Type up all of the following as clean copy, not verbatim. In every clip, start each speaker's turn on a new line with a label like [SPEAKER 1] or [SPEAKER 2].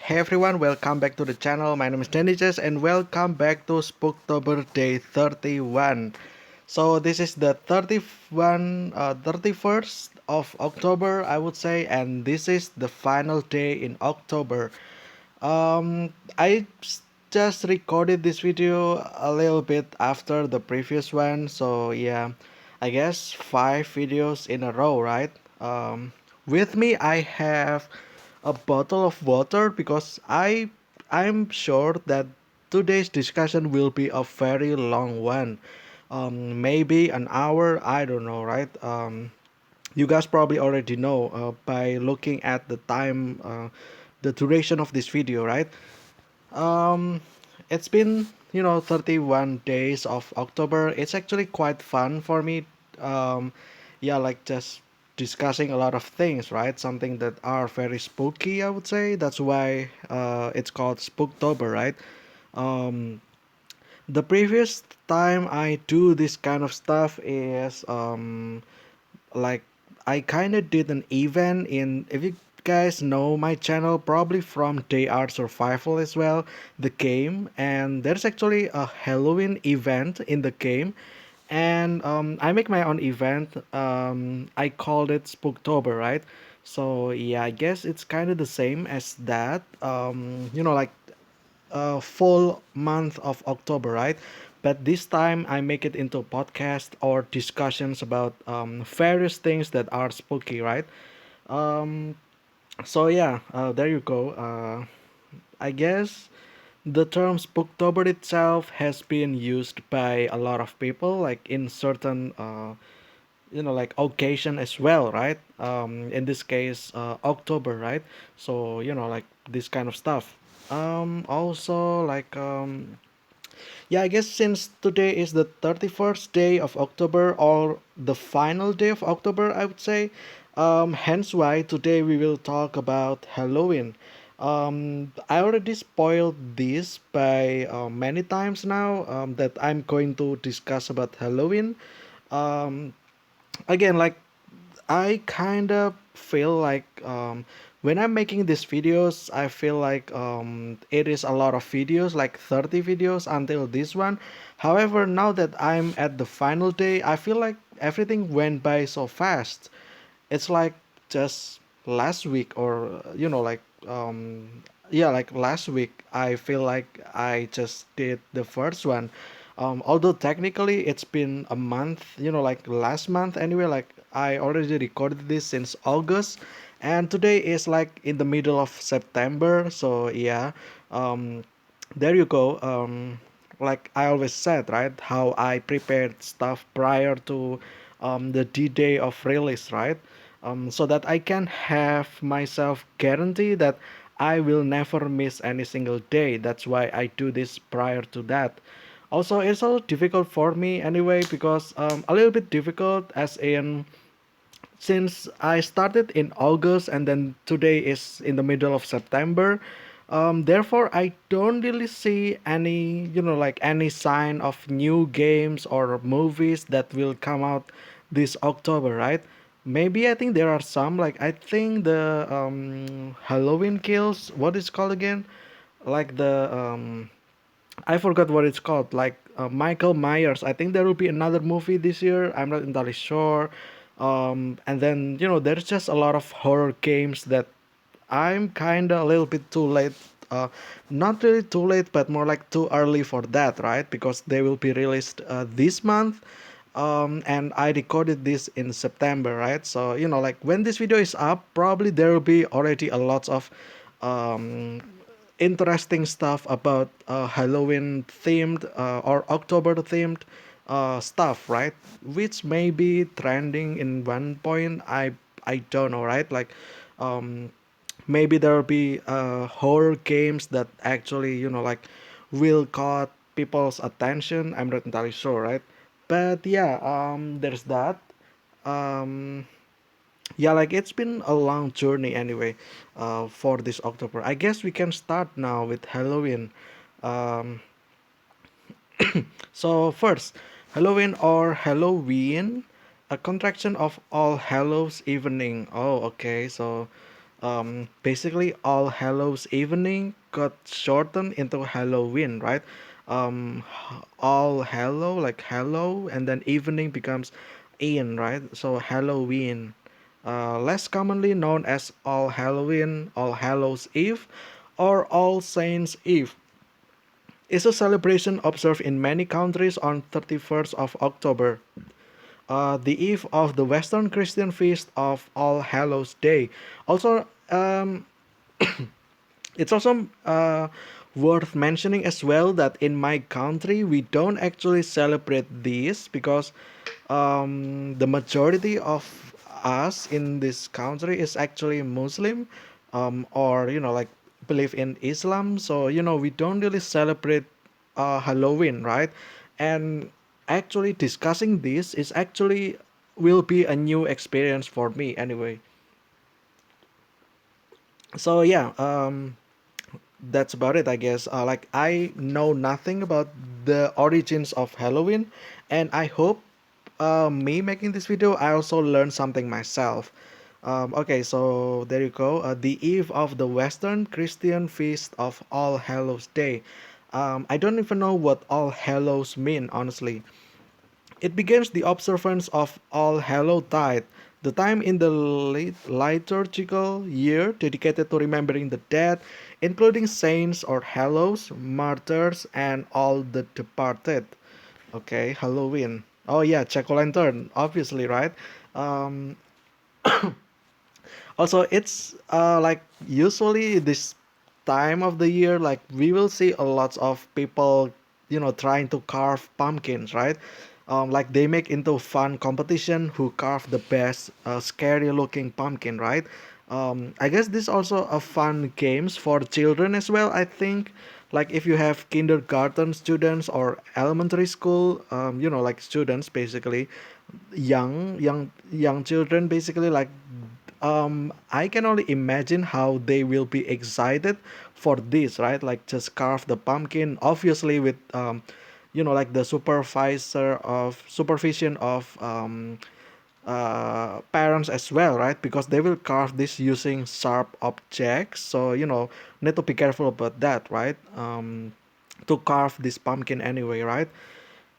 [SPEAKER 1] Hey everyone, welcome back to the channel. My name is Deniches and welcome back to Spooktober Day 31. So this is the 31st of October, I would say, and this is the final day in October. I just recorded this video a little bit after the previous one, so yeah, I guess 5 videos in a row, right? With me, I have a bottle of water because I'm sure that today's discussion will be a very long one. Maybe an hour, I don't know, right? You guys probably already know by looking at the time, the duration of this video, right? Um, it's been 31 days of October. It's actually quite fun for me. Yeah, like just discussing a lot of things, right? Something that are very spooky, I would say. That's why it's called Spooktober, right? Um, the previous time I do this kind of stuff is like I kind of did an event in, if you guys know my channel, probably from Day Art Survival as well, the game, and there's actually a Halloween event in the game, and I make my own event. I called it Spooktober, right? So yeah, I guess it's kind of the same as that. Like a full month of October, right? But this time I make it into podcast or discussions about various things that are spooky, right? Um, so yeah, there you go. I guess the term Spooktober itself has been used by a lot of people, like in certain, like occasion as well, right? In this case, October, right? So like this kind of stuff. Also, like yeah, I guess since today is the 31st day of October or the final day of October, I would say. Hence why today we will talk about Halloween. I already spoiled this by many times now that I'm going to discuss about Halloween. Um, Again, like I kind of feel like when I'm making these videos, I feel like it is a lot of videos, like 30 videos until this one. However, now that I'm at the final day, I feel like everything went by so fast. It's like just last week, or like yeah, like last week. I feel like I just did the first one. Although technically it's been a month, like last month anyway. Like I already recorded this since August, and today is like in the middle of September. So yeah, um, there you go. Like I always said, right? How I prepared stuff prior to the D-Day of release, right? So that I can have myself guarantee that I will never miss any single day. That's why I do this prior to that. Also, it's also difficult for me anyway because a little bit difficult as in since I started in August and then today is in the middle of September. Therefore, I don't really see any, like any sign of new games or movies that will come out this October, right? Maybe I think there are some, like I think the Halloween Kills, what is it called again? Like the I forgot what it's called. Like Michael Myers. I think there will be another movie this year. I'm not entirely sure. And then there's just a lot of horror games that I'm kind of a little bit too late. Not really too late, but more like too early for that, right? Because they will be released this month. And I recorded this in September, right? So like when this video is up, probably there will be already a lot of um, interesting stuff about Halloween themed or October themed stuff, right? Which may be trending in one point. I don't know, right? Like um, maybe there will be horror games that actually like will caught people's attention. I'm not entirely sure, right? But yeah, there's that. Um, yeah, like it's been a long journey anyway, for this October. I guess we can start now with Halloween. Um, so first, Halloween or Halloween, a contraction of All Hallows Evening. Oh, okay. So Basically, All Hallows Evening got shortened into Halloween, right? All Hallow, like Hallow, and then evening becomes in, right? So Halloween. Less commonly known as All Halloween, All Hallows Eve, or All Saints Eve, is a celebration observed in many countries on 31st of October, the eve of the Western Christian feast of All Hallows Day. Also, it's also worth mentioning as well that in my country we don't actually celebrate this because the majority of us in this country is actually Muslim, or like believe in Islam. So we don't really celebrate Halloween, right? And actually discussing this is actually will be a new experience for me anyway. So yeah, that's about it, I guess. Like I know nothing about the origins of Halloween, and I hope me making this video, I also learned something myself. Okay, so there you go. The eve of the Western Christian feast of All Hallows Day. I don't even know what All Hallows mean, honestly. It begins the observance of All Hallow Tide, the time in the liturgical year dedicated to remembering the dead, including saints or hallows, martyrs, and all the departed. Okay, Halloween. Oh yeah, jack o' lantern, obviously, right? Um, Also, it's like usually this time of the year, like we will see a lot of people, trying to carve pumpkins, right? Like they make into fun competition who carve the best scary looking pumpkin, right? I guess this also a fun games for children as well. I think, like if you have kindergarten students or elementary school, like students basically, young children basically, like I can only imagine how they will be excited for this, right? Like just carve the pumpkin, obviously with like the supervision of parents as well, right? Because they will carve this using sharp objects, so need to be careful about that, right? To carve this pumpkin anyway, right?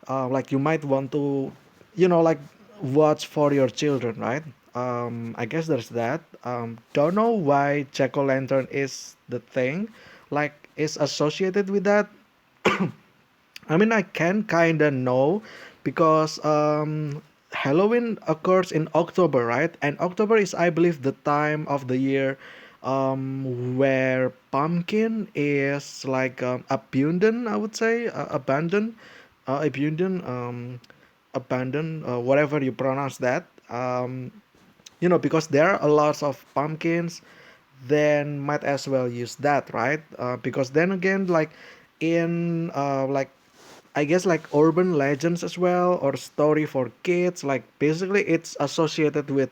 [SPEAKER 1] Like you might want to like watch for your children, right? I guess there's that. Don't know why jack-o'-lantern is the thing, like is associated with that. I mean, I can kind of know because Halloween occurs in October, right? And October is, I believe, the time of the year where pumpkin is like abundant, I would say, abundant, abundant, whatever you pronounce that. Because there are a lot of pumpkins, then might as well use that, right? Because then again, like in like I guess like urban legends as well or story for kids, like basically it's associated with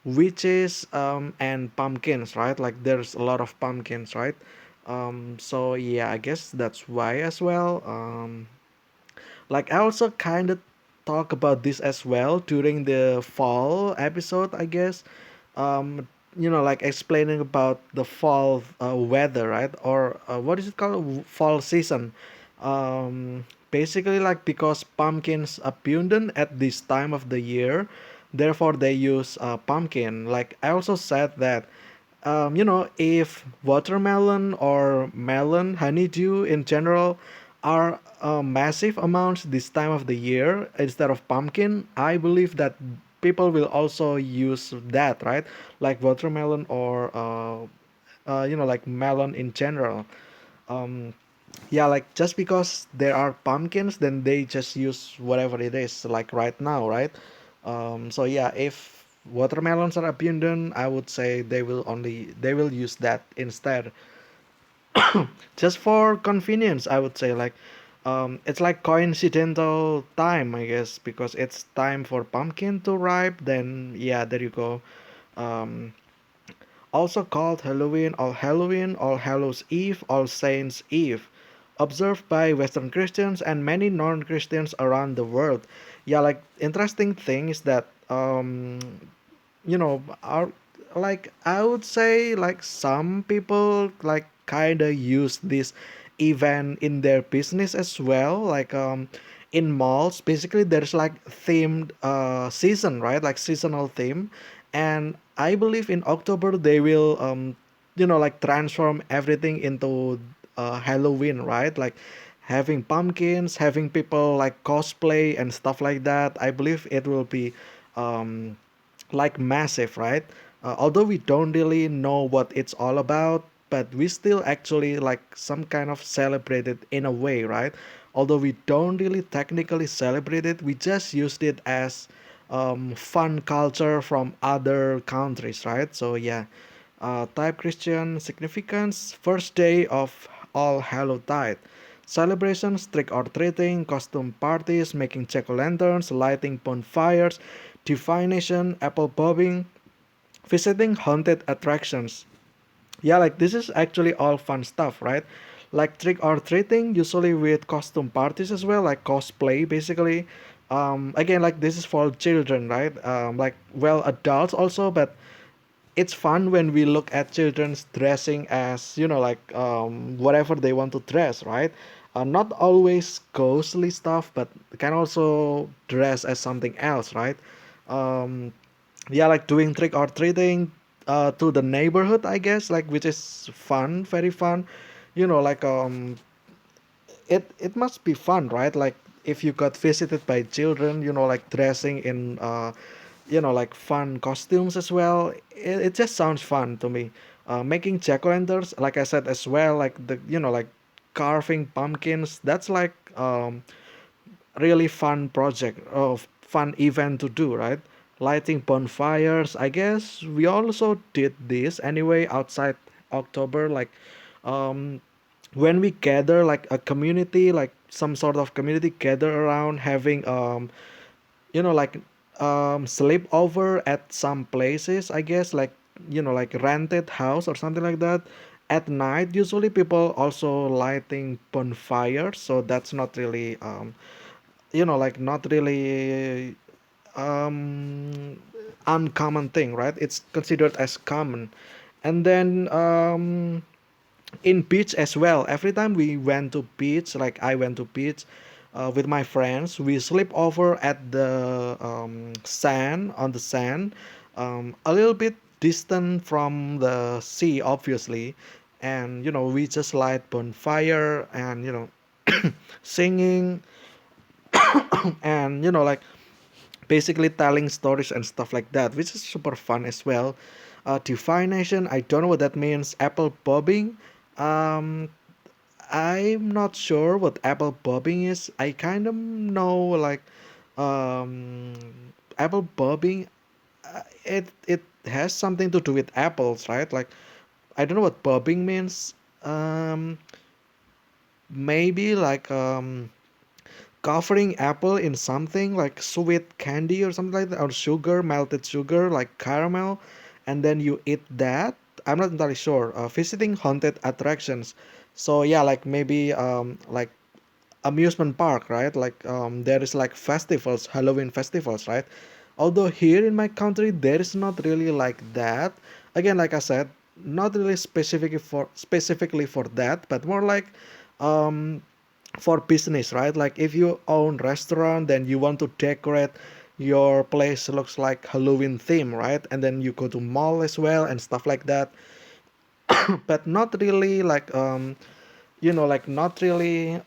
[SPEAKER 1] witches and pumpkins, right? Like there's a lot of pumpkins, right? So yeah, I guess that's why as well. Like I also kind of talk about this as well during the fall episode, I guess. Like explaining about the fall weather, right? Or what is it called? Fall season. Basically, like because pumpkins abundant at this time of the year, therefore they use pumpkin. Like I also said that if watermelon or melon, honeydew in general, are massive amounts this time of the year instead of pumpkin, I believe that people will also use that, right? Like watermelon or like melon in general. Um, yeah, like just because there are pumpkins, then they just use whatever it is, like right now, right? So yeah, if watermelons are abundant, I would say they will use that instead, just for convenience. I would say like, it's like coincidental time, I guess, because it's time for pumpkin to ripe. Then yeah, there you go. Um, Also called Halloween, All Hallows Eve, All Saints Eve, observed by Western Christians and many non-Christians around the world. Yeah, like interesting thing is that our like I would say like some people like kind of use this event in their business as well. Like in malls, basically there's like themed season, right? Like seasonal theme, and I believe in October they will like transform everything into Halloween, right? Like having pumpkins, having people like cosplay and stuff like that. I believe it will be um like massive, right? Although we don't really know what it's all about, but we still actually like some kind of celebrate it in a way, right? Although we don't really technically celebrate it, we just used it as fun culture from other countries, right? So yeah, type Christian significance, first day of All Hallow Tide. Celebrations, trick or treating, costume parties, making jack o' lanterns, lighting bonfires, divination, apple bobbing, visiting haunted attractions. Yeah, like this is actually all fun stuff, right? Like trick or treating, usually with costume parties as well, like cosplay basically. Again, like this is for children, right? Like well, adults also, but it's fun when we look at children's dressing as like whatever they want to dress, right? Not always ghostly stuff, but can also dress as something else, right? um, yeah, like doing trick or treating to the neighborhood, I guess, like which is fun, very fun. Like it must be fun, right? Like if you got visited by children, like dressing in like fun costumes as well. It just sounds fun to me. Making jack-o'-lanterns, like I said as well, like the like carving pumpkins. That's like really fun project of fun event to do, right? Lighting bonfires. I guess we also did this anyway outside October, like um when we gather like a community, like some sort of community gather around having like sleep over at some places, I guess, like like rented house or something like that. At night usually people also lighting bonfires, so that's not really like not really um uncommon thing, right? It's considered as common. And then in beach as well, every time we went to beach, like I went to beach with my friends, we sleep over at the sand, on the sand, a little bit distant from the sea obviously. And we just light bonfire and singing and like basically telling stories and stuff like that, which is super fun as well. Divination, I don't know what that means. Apple bobbing, um, I'm not sure what apple bobbing is. I kind of know like um, apple bobbing. It has something to do with apples, right? Like I don't know what bobbing means. Um, maybe like covering apple in something like sweet candy or something like that, or sugar, melted sugar, like caramel, and then you eat that. I'm not entirely sure. Visiting haunted attractions. So yeah, like maybe like amusement park, right? Like there is like festivals, Halloween festivals, right? Although here in my country there is not really like that. Again, like I said, not really specifically for that, but more like um for business, right? Like if you own restaurant, then you want to decorate your place looks like Halloween theme, right? And then you go to mall as well and stuff like that. But not really like like not really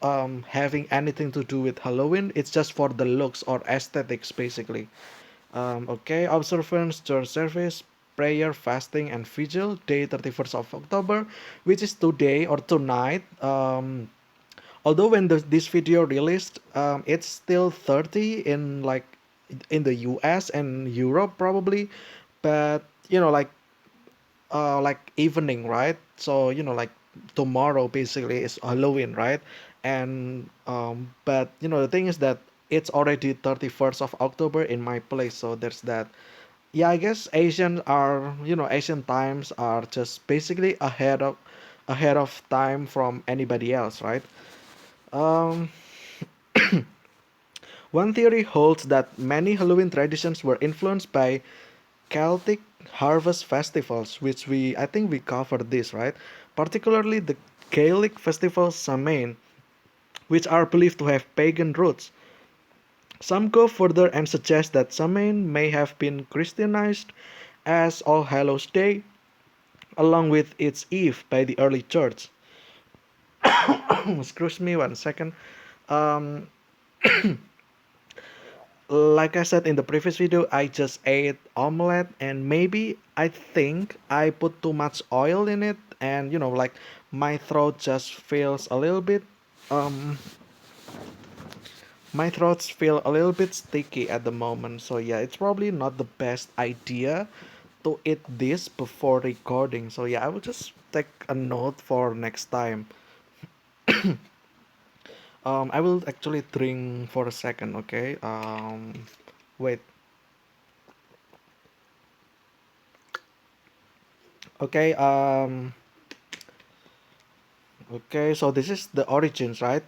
[SPEAKER 1] having anything to do with Halloween. It's just for the looks or aesthetics basically. Okay, observance, church service, prayer, fasting, and vigil, day 31st of October, which is today or tonight. Although when this video released, it's still 30 in like in the US and Europe probably, but like evening, right? So like tomorrow basically is Halloween, right? And but the thing is that it's already 31st of October in my place, so there's that. Yeah, I guess Asian times are just basically ahead of time from anybody else, right? Um, One theory holds that many Halloween traditions were influenced by Celtic. harvest festivals, which I think we covered this, right? Particularly the Gaelic festival Samhain, which are believed to have pagan roots. Some go further and suggest that Samhain may have been Christianized as All Hallows Day, along with its Eve by the early church. Excuse me one second. Um, like I said in the previous video, I just ate omelette and maybe I think I put too much oil in it, and like my throat just feels a little bit um my throats feel a little bit sticky at the moment. So yeah, it's probably not the best idea to eat this before recording. So yeah, I will just take a note for next time. I will actually drink for a second, okay? Wait. Okay, okay, so this is the origins, right?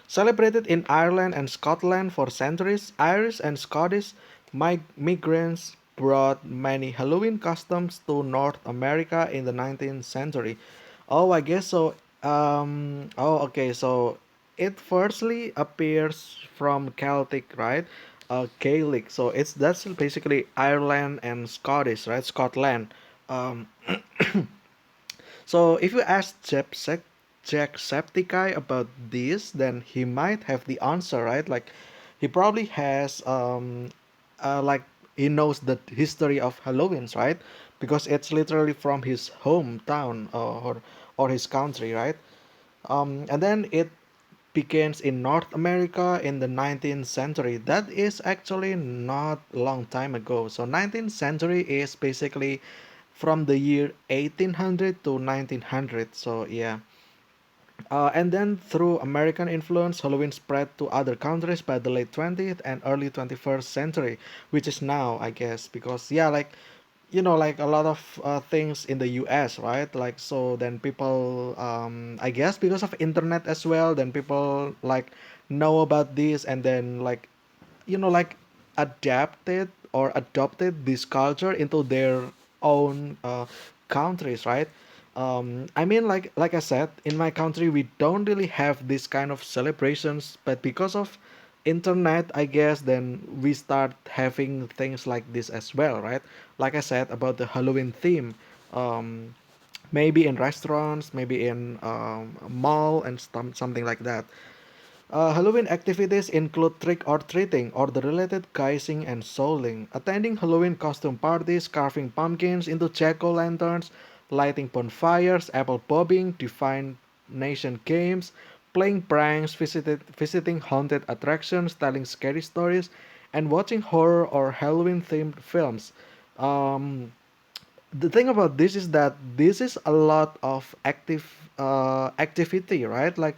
[SPEAKER 1] Celebrated in Ireland and Scotland for centuries, Irish and Scottish migrants brought many Halloween customs to North America in the 19th century. Oh, I guess so. Okay, so it firstly appears from Celtic, right? Gaelic. So that's basically Ireland and Scottish, right? Scotland. Um, so if you ask Jacksepticeye about this, then he might have the answer, right? Like he probably has like he knows the history of Halloween's, right? Because it's literally from his hometown, or his country, right? And then it begins in North America in the 19th century. That is actually not a long time ago. So 19th century is basically from the year 1800 to 1900. So yeah. And then through American influence, Halloween spread to other countries by the late 20th and early 21st century, which is now, I guess, because yeah, like like a lot of things in the US, right? Like so then people I guess because of internet as well, then people like know about this and then like like adapted or adopted this culture into their own countries, right? I mean, like I said, in my country we don't really have this kind of celebrations, but because of internet, I guess, then we start having things like this as well, right? Like I said about the Halloween theme, um, maybe in restaurants, maybe in mall and something like that. Halloween activities include trick or treating or the related guising and souling, attending Halloween costume parties, carving pumpkins into jack o' lanterns, lighting bonfires, apple bobbing, divination games, playing pranks, visiting haunted attractions, telling scary stories, and watching horror or Halloween themed films. Um, the thing about this is that this is a lot of activity, right? Like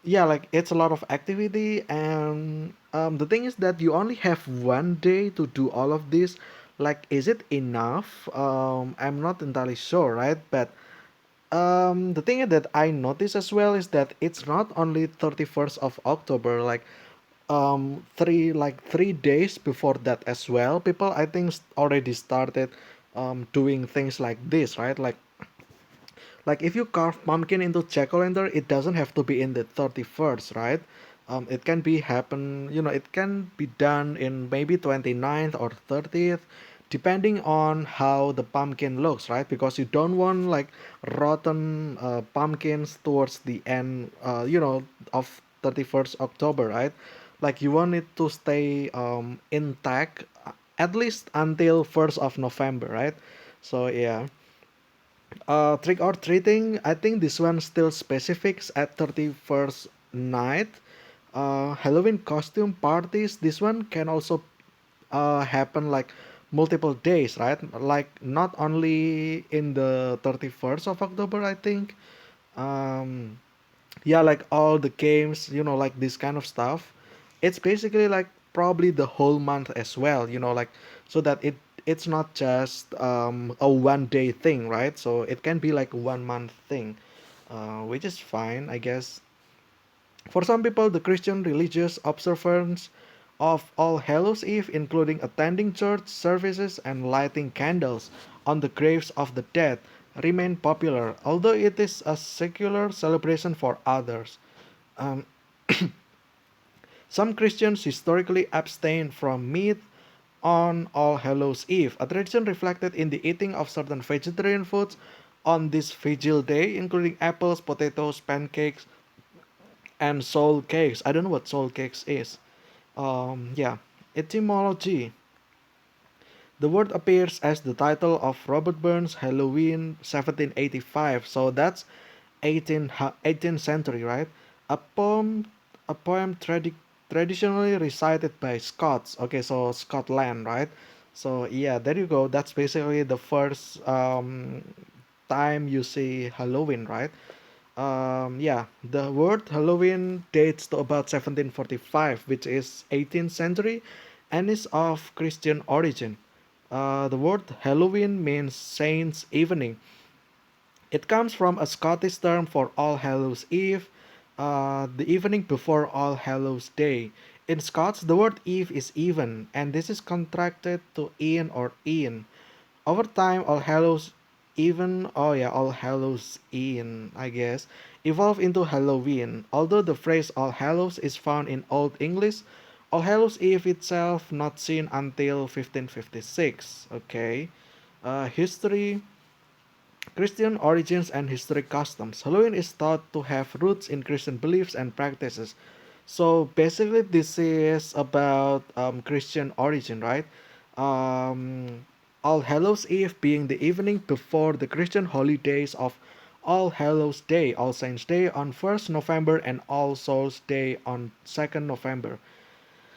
[SPEAKER 1] yeah, like it's a lot of activity, and the thing is that you only have one day to do all of this. Like, is it enough? I'm not entirely sure, right? But the thing that I noticed as well is that it's not only 31st of October, like 3 days before that as well. People, I think, already started doing things like this, right? Like if you carve pumpkin into jack-o'-lantern, it doesn't have to be in the 31st, right? It can be happen, it can be done in maybe 29th or 30th, depending on how the pumpkin looks, right? Because you don't want like rotten pumpkins towards the end, of 31st October, right? Like you want it to stay intact at least until 1st of November, right? So yeah. Trick or treating, I think this one still specifics at 31st night. Halloween costume parties, this one can also happen like multiple days, right? Like not only in the 31st of October, I think. Um, yeah, like all the games, like this kind of stuff, it's basically like probably the whole month as well, like so that it's not just a 1 day thing, right? So it can be like a 1 month thing, which is fine, I guess. For some people, the Christian religious observance of All Hallows Eve, including attending church services and lighting candles on the graves of the dead, remain popular, although it is a secular celebration for others. Um, some Christians historically abstained from meat on All Hallows Eve, a tradition reflected in the eating of certain vegetarian foods on this vigil day, including apples, potatoes, pancakes, and soul cakes. I don't know what soul cakes is. Yeah, etymology. The word appears as the title of Robert Burns' Halloween 1785. So that's 18th century, right? A poem, a poem traditionally recited by Scots. Okay, so Scotland, right? So yeah, there you go. That's basically the first time you see Halloween, right? Yeah, the word Halloween dates to about 1745, which is 18th century, and is of Christian origin. The word Halloween means Saints' Evening. It comes from a Scottish term for All Hallows Eve, the evening before All Hallows Day. In Scots, the word Eve is even, and this is contracted to in or in. Over time, All Hallows even, oh yeah, All Hallows in, I guess, evolved into Halloween. Although the phrase All Hallows is found in Old English, All Hallows Eve itself not seen until 1556. Okay. History, Christian origins and historic customs. Halloween is thought to have roots in Christian beliefs and practices. So basically, this is about Christian origin, right? All Hallows Eve being the evening before the Christian holidays of All Hallows Day, All Saints Day on 1st November, and All Souls Day on 2nd November.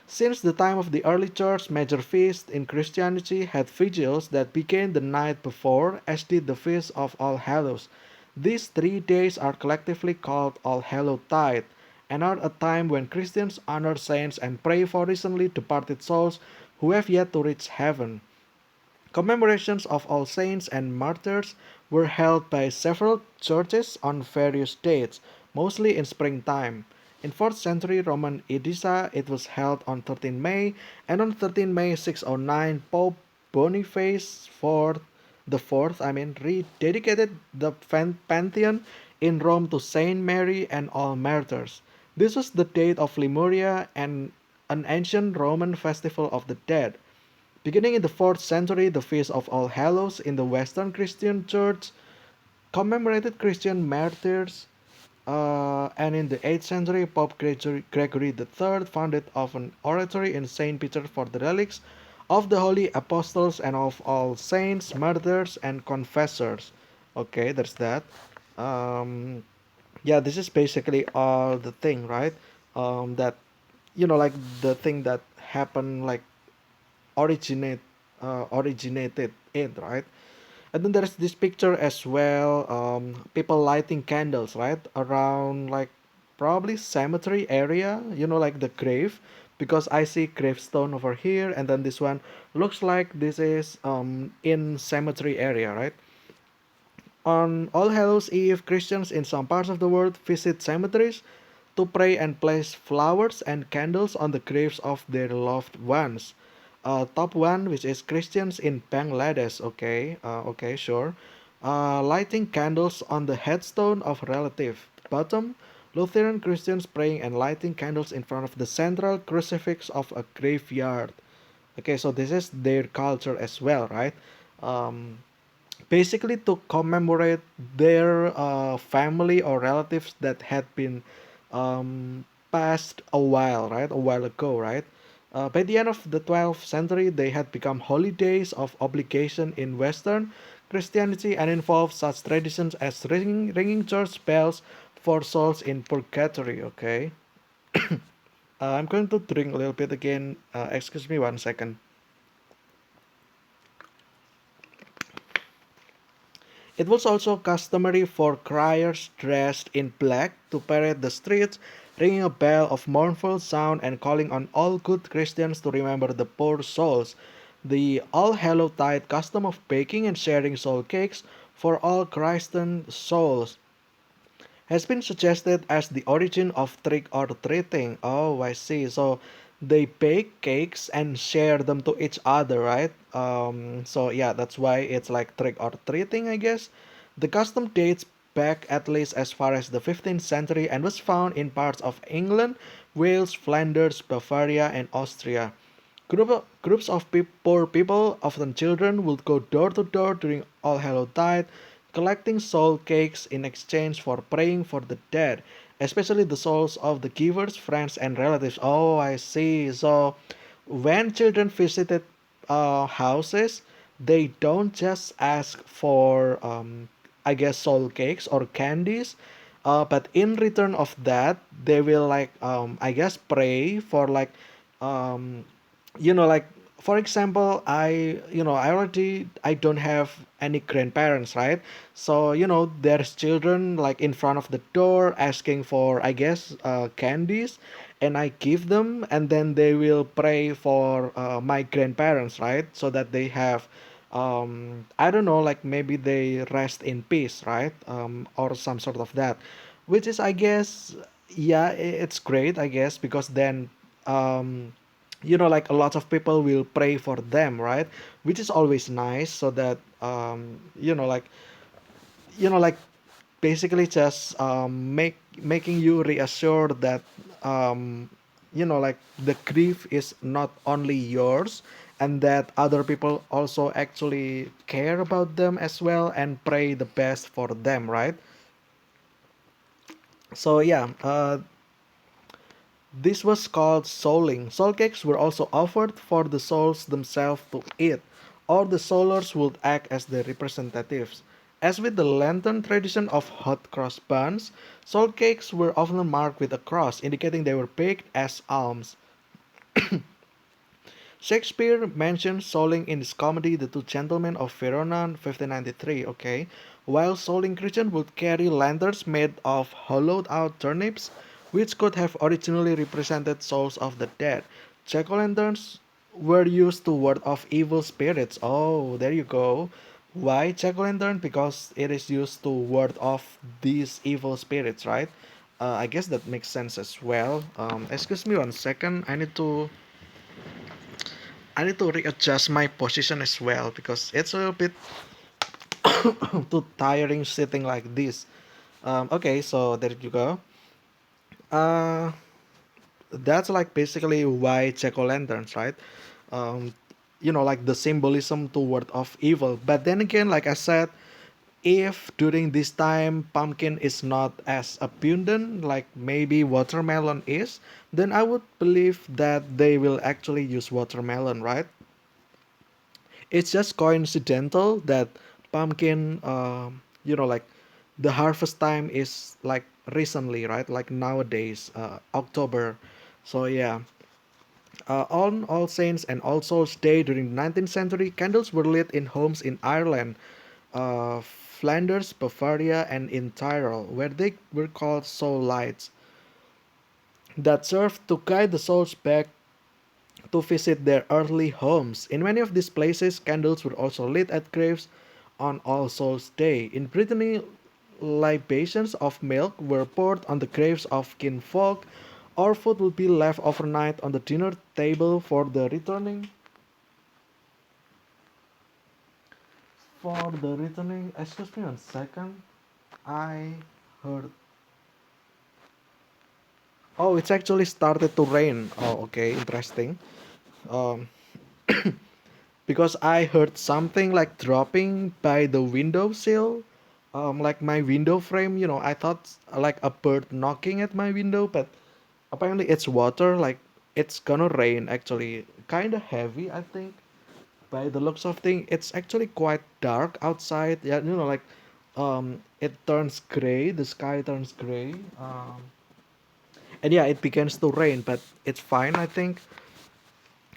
[SPEAKER 1] Since the time of the early church, major feasts in Christianity had vigils that began the night before, as did the Feast of All Hallows. These 3 days are collectively called All Hallowtide, and are a time when Christians honor saints and pray for recently departed souls who have yet to reach heaven. Commemorations of all saints and martyrs were held by several churches on various dates, mostly in springtime. In 4th century Roman Edessa, it was held on 13 May, and on 13 May 609, Pope Boniface IV, the fourth, rededicated the Pantheon in Rome to Saint Mary and all martyrs. This was the date of Lemuria, and an ancient Roman festival of the dead. Beginning in the 4th century, the Feast of All Hallows in the Western Christian Church commemorated Christian martyrs, and in the 8th century, Pope Gregory III founded of an oratory in St. Peter for the relics of the holy apostles and of all saints, martyrs, and confessors. Okay, there's that. Um, yeah, this is basically all the thing, right? That like the thing that happened, like originate originated it, right? And then there's this picture as well, people lighting candles, right, around, like, probably cemetery area, like the grave, because I see gravestone over here, and then this one looks like this is in cemetery area, right? On All Hallows Eve, Christians in some parts of the world visit cemeteries to pray and place flowers and candles on the graves of their loved ones. Top one, which is Christians in Bangladesh. Okay, okay, sure. Lighting candles on the headstone of relative. Bottom, Lutheran Christians praying and lighting candles in front of the central crucifix of a graveyard. Okay, so this is their culture as well, right? Um, Basically to commemorate their family or relatives that had been passed a while, right? A while ago, right? By the end of the 12th century, they had become holidays of obligation in Western Christianity and involved such traditions as ringing church bells for souls in purgatory. Okay, I'm going to drink a little bit again. Excuse me 1 second. It was also customary for criers dressed in black to parade the streets, ringing a bell of mournful sound and calling on all good Christians to remember the poor souls. The All Hallowtide custom of baking and sharing soul cakes for all Christian souls has been suggested as the origin of trick or treating. Oh, I see. So they bake cakes and share them to each other, right? So yeah, that's why it's like trick or treating, I guess. The custom dates back at least as far as the 15th century and was found in parts of England, Wales, Flanders, Bavaria, and Austria. Groups of poor people, often children, would go door to door during All Hallow Tide, collecting soul cakes in exchange for praying for the dead, especially the souls of the givers, friends, and relatives. Oh, I see. So, when children visited houses, they don't just ask for, I guess, soul cakes or candies. But in return of that, they will like, I guess, pray for like, um, like for example, I don't have any grandparents, right? So there's children like in front of the door asking for, I guess, candies, and I give them, and then they will pray for my grandparents, right? So that they have, I don't know, like maybe they rest in peace, right? Or some sort of that, which is, I guess, yeah, it's great, I guess, because then, um like a lot of people will pray for them, right? Which is always nice, so that, like, like basically just making you reassured that, like the grief is not only yours, and that other people also actually care about them as well and pray the best for them, right? So yeah, this was called souling. Soul cakes were also offered for the souls themselves to eat, or the soulers would act as the representatives. As with the lantern tradition of hot cross buns, soul cakes were often marked with a cross, indicating they were baked as alms. Shakespeare mentions souling in his comedy The Two Gentlemen of Verona 1593, okay? While souling Christian would carry lanterns made of hollowed out turnips, which could have originally represented souls of the dead. Jack-o'-lanterns were used to ward off evil spirits. Oh, there you go. Why jack-o'-lantern? Because it is used to ward off these evil spirits, right? I guess that makes sense as well. Excuse me 1 second. I need to readjust my position as well because it's a bit too tiring sitting like this. Okay, so there you go. Uh, that's like basically why jack-o'-lanterns, right? Um, like the symbolism toward of evil. But then again, like I said, if during this time pumpkin is not as abundant, like maybe watermelon is, then I would believe that they will actually use watermelon, right? It's just coincidental that pumpkin, like the harvest time is like recently, right? Like nowadays, October. So yeah, on All Saints and All Souls Day during the 19th century, candles were lit in homes in Ireland, Flanders, Bavaria, and in Tyrol, where they were called soul lights, that served to guide the souls back to visit their earthly homes. In many of these places, candles were also lit at graves on All Souls Day. In Brittany, libations of milk were poured on the graves of kinfolk, or food would be left overnight on the dinner table for the returning. Excuse me 1 second. I heard. Oh, it's actually started to rain. Oh, okay, interesting. Um, because I heard something like dropping by the windowsill, like my window frame. I thought like a bird knocking at my window, but apparently it's water. Like it's gonna rain. Actually, kind of heavy, I think. By the looks of thing, it's actually quite dark outside. Yeah, like it turns gray. The sky turns gray. And yeah, it begins to rain, but it's fine, I think.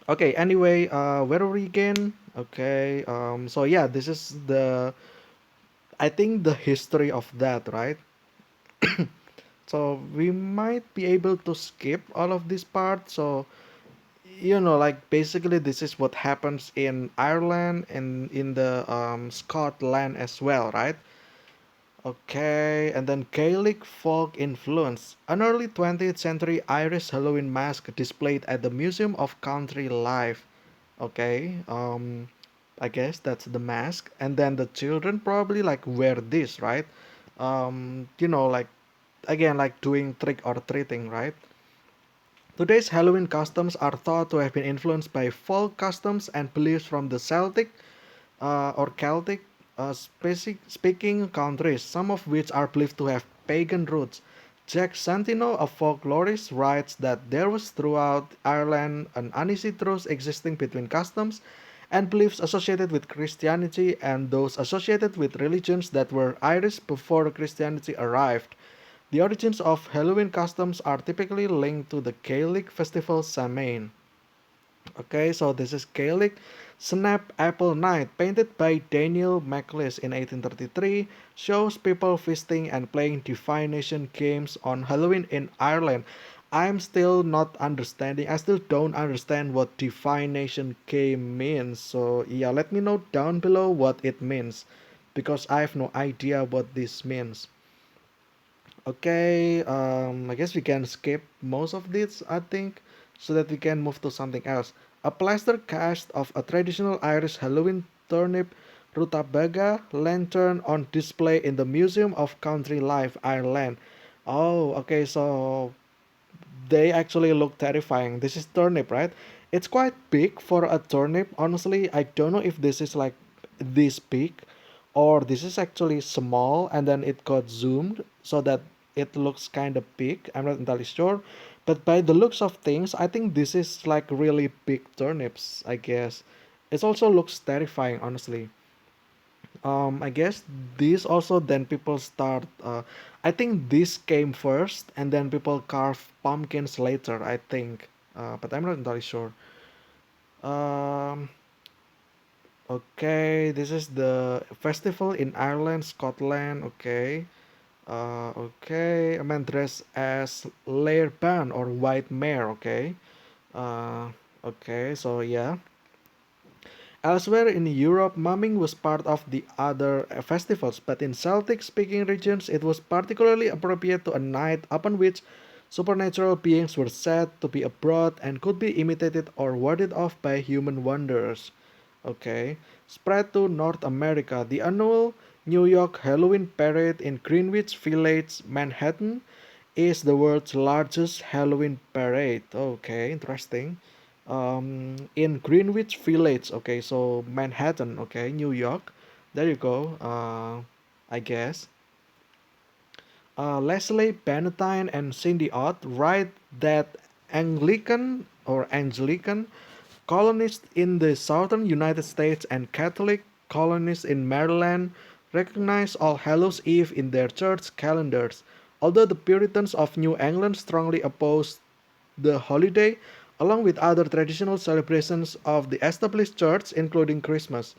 [SPEAKER 1] Okay, anyway, where are we again? Okay, so yeah, this is I think the history of that, right? So we might be able to skip all of this part. So, like basically this is what happens in Ireland and in the Scotland as well, right? Okay, and then Gaelic folk influence. An early 20th century Irish Halloween mask displayed at the Museum of Country Life. Okay, I guess that's the mask. And then the children probably like wear this, right? Like again, like doing trick or treating, right? Today's Halloween customs are thought to have been influenced by folk customs and beliefs from the Celtic speaking countries, some of which are believed to have pagan roots. Jack Santino, a folklorist, writes that there was throughout Ireland an uneasy truce existing between customs and beliefs associated with Christianity and those associated with religions that were Irish before Christianity arrived. The origins of Halloween customs are typically linked to the Gaelic festival Samhain. Okay, so this is Gaelic Snap Apple Night, painted by Daniel MacLeish in 1833, shows people feasting and playing divination games on Halloween in Ireland. I'm still not understanding. I still don't understand what divination game means. So yeah, let me know down below what it means, because I have no idea what this means. Okay, I guess we can skip most of this, I think, so that we can move to something else. A plaster cast of a traditional Irish Halloween turnip rutabaga lantern on display in the Museum of Country Life, Ireland. Oh, okay, so they actually look terrifying. This is turnip, right? It's quite big for a turnip. Honestly, I don't know if this is like this big or this is actually small and then it got zoomed so that it looks kind of big. I'm not entirely sure. But by the looks of things, I think this is like really big turnips, I guess. It also looks terrifying, honestly. I guess this also then people start. I think this came first, and then people carve pumpkins later. I think, but I'm not entirely sure. Um, okay, this is the festival in Ireland, Scotland. Okay, okay. A man dressed as Lair Ban or White Mare. Okay, uh, okay. So yeah. Elsewhere in Europe, mumming was part of the other festivals, but in Celtic-speaking regions, it was particularly appropriate to a night upon which supernatural beings were said to be abroad and could be imitated or warded off by human wanderers. Okay, spread to North America, the annual New York Halloween Parade in Greenwich Village, Manhattan, is the world's largest Halloween parade. Okay, interesting. In Greenwich Village, okay, so Manhattan, okay, New York. There you go. I guess. Leslie Bannatyne and Cindy Ott write that Anglican colonists in the southern United States and Catholic colonists in Maryland recognize All Hallows Eve in their church calendars, although the Puritans of New England strongly opposed the holiday, along with other traditional celebrations of the established church, including Christmas.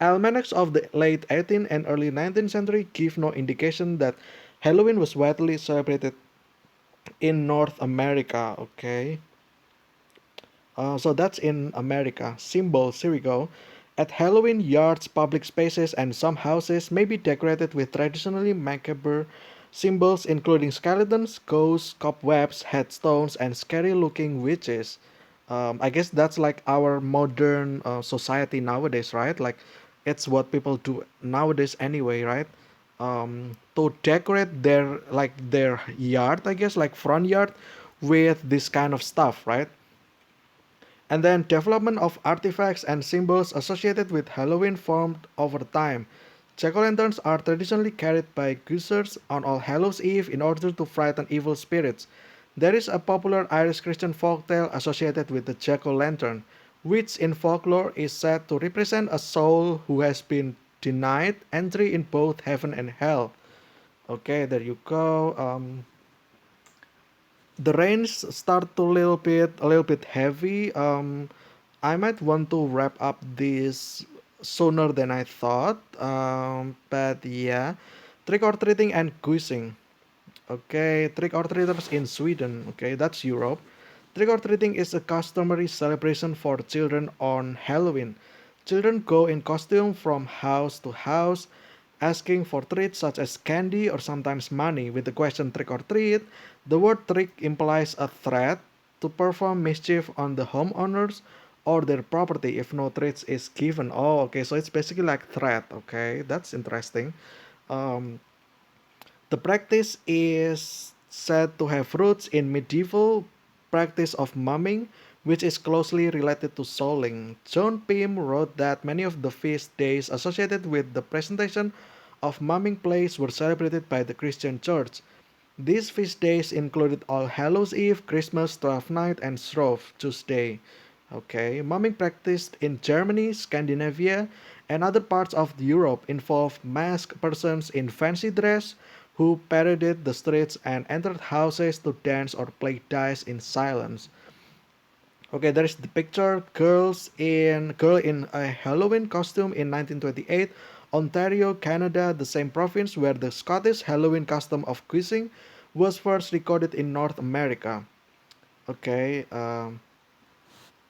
[SPEAKER 1] Almanacs of the late 18th and early 19th century give no indication that Halloween was widely celebrated in North America. Okay, so that's in America. Symbols, here we go. At Halloween, yards, public spaces, and some houses may be decorated with traditionally macabre symbols including skeletons, ghosts, cobwebs, headstones, and scary looking witches. I guess that's like our modern society nowadays, right? Like it's what people do nowadays anyway, right? To decorate their yard, I guess, like front yard with this kind of stuff, right? And then development of artifacts and symbols associated with Halloween formed over time. Jack-o'-lanterns are traditionally carried by guisers on All Hallows Eve in order to frighten evil spirits. There is a popular Irish Christian folktale associated with the jack-o'-lantern, which in folklore is said to represent a soul who has been denied entry in both heaven and hell. Okay, there you go. The rains start to a little bit heavy. I might want to wrap up this sooner than I thought. But yeah, trick or treating and guising. Okay, trick or treaters in Sweden. Okay, that's Europe. Trick or treating is a customary celebration for children on Halloween. Children go in costume from house to house asking for treats such as candy or sometimes money. With the question trick or treat, the word trick implies a threat to perform mischief on the homeowners or their property if no treats is given. Oh, okay, so it's basically like threat. Okay, that's interesting. Um, the practice is said to have roots in medieval practice of mumming, which is closely related to souling. John Pym wrote that many of the feast days associated with the presentation of mumming plays were celebrated by the Christian Church. These feast days included All Hallows Eve, Christmas, Twelfth Night, and Shrove Tuesday. Okay, mumming practiced in Germany, Scandinavia, and other parts of Europe involved masked persons in fancy dress who paraded the streets and entered houses to dance or play dice in silence. Okay, there is the picture girl in a Halloween costume in 1928, Ontario, Canada, the same province where the Scottish Halloween custom of quizzing was first recorded in North America. Okay,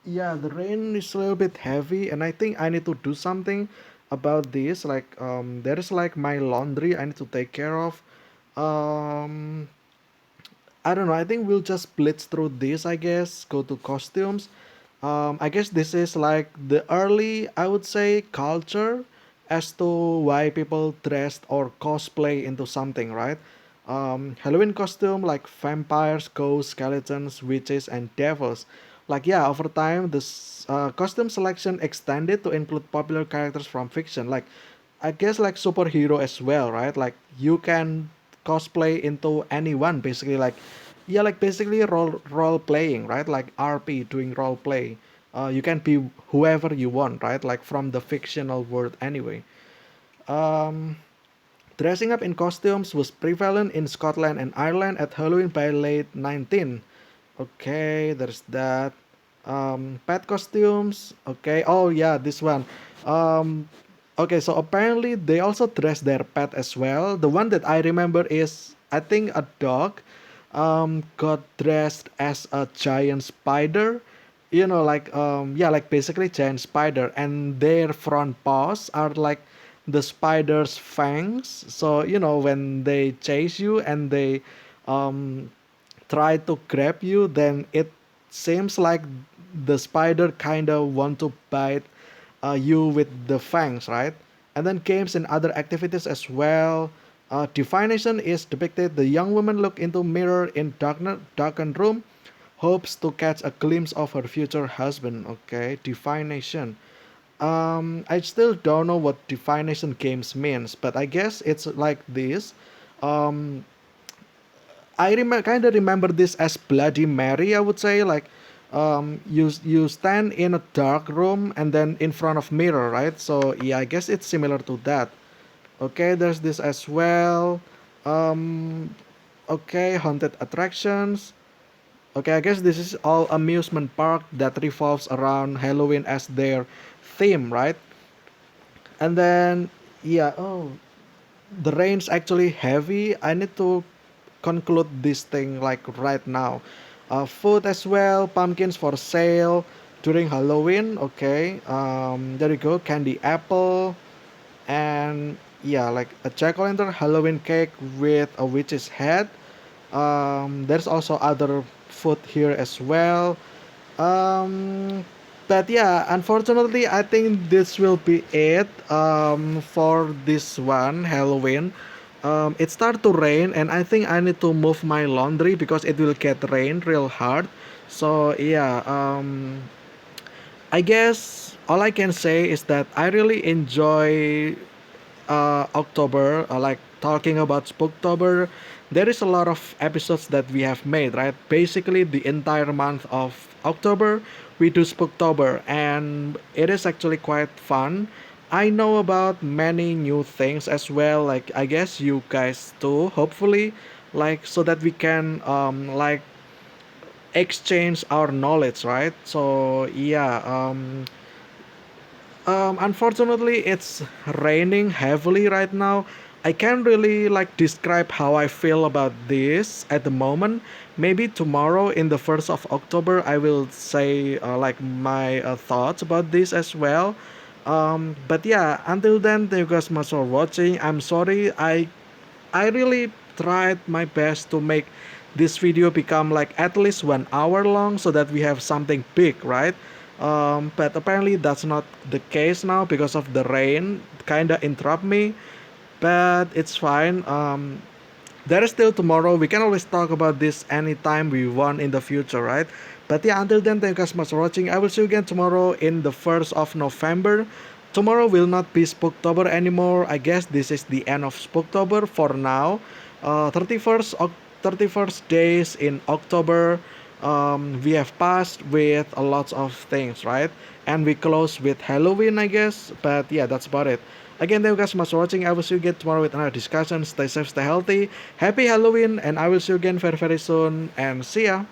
[SPEAKER 1] yeah, the rain is a little bit heavy, and I think I need to do something about this. Like, there is like my laundry I need to take care of. Um, I don't know. I think we'll just blitz through this, I guess. Go to costumes. I guess this is like the early, I would say, culture as to why people dressed or cosplay into something, right? Halloween costume like vampires, ghosts, skeletons, witches, and devils. Like, yeah, over time, this costume selection extended to include popular characters from fiction. Like, I guess like superhero as well, right? Like you can cosplay into anyone basically. Like yeah, like basically role playing, right? Like RP doing role play. You can be whoever you want, right? Like from the fictional world anyway. Um, Dressing up in costumes was prevalent in Scotland and Ireland at Halloween by late 19. Okay, there's that. Pet costumes. Okay. Oh yeah, this one. Um, okay, so apparently they also dress their pet as well. The one that I remember is I think a dog got dressed as a giant spider. You know, like yeah, like basically giant spider, and their front paws are like the spider's fangs. So you know when they chase you and they um try to grab you, then it seems like the spider kind of want to bite you with the fangs, right? And then games and other activities as well. Divination is depicted. The young woman look into mirror in darkened room, hopes to catch a glimpse of her future husband. Okay, divination. I still don't know what divination games means, but I guess it's like this. Um, kind of remember this as Bloody Mary. I would say like, you stand in a dark room and then in front of mirror, right? So yeah, I guess it's similar to that. Okay, there's this as well. Um, okay, haunted attractions. Okay, I guess this is all amusement park that revolves around Halloween as their theme, right? And then yeah, oh, the rain's actually heavy. I need to conclude this thing like right now. Food as well, pumpkins for sale during Halloween. Okay, there you go, candy apple, and yeah, like a jack-o'-lantern Halloween cake with a witch's head. There's also other food here as well. Um, but yeah, unfortunately, I think this will be it for this one Halloween. It started to rain, and I think I need to move my laundry because it will get rain real hard. So yeah, I guess all I can say is that I really enjoy October, like talking about Spooktober. There is a lot of episodes that we have made, right? Basically, the entire month of October, we do Spooktober, and it is actually quite fun. I know about many new things as well, like I guess you guys too, hopefully, like so that we can like exchange our knowledge, right? So yeah, unfortunately, it's raining heavily right now. I can't really like describe how I feel about this at the moment. Maybe tomorrow, in the 1st of October, I will say like my thoughts about this as well. But yeah, until then, thank you guys much for watching. I'm sorry, I really tried my best to make this video become like at least 1 hour long so that we have something big, right? But apparently that's not the case now because of the rain kinda interrupt me. But it's fine. There is still tomorrow. We can always talk about this anytime we want in the future, right? But yeah, until then, thank you guys much for watching. I will see you again tomorrow in the 1st of November. Tomorrow will not be Spooktober anymore. I guess this is the end of Spooktober for now. 31st, 31st days in October, we have passed with a lot of things, right? And we close with Halloween, I guess. But yeah, that's about it. Again, thank you guys so much for watching. I will see you again tomorrow with another discussion. Stay safe, stay healthy. Happy Halloween, and I will see you again very, very soon. And see ya.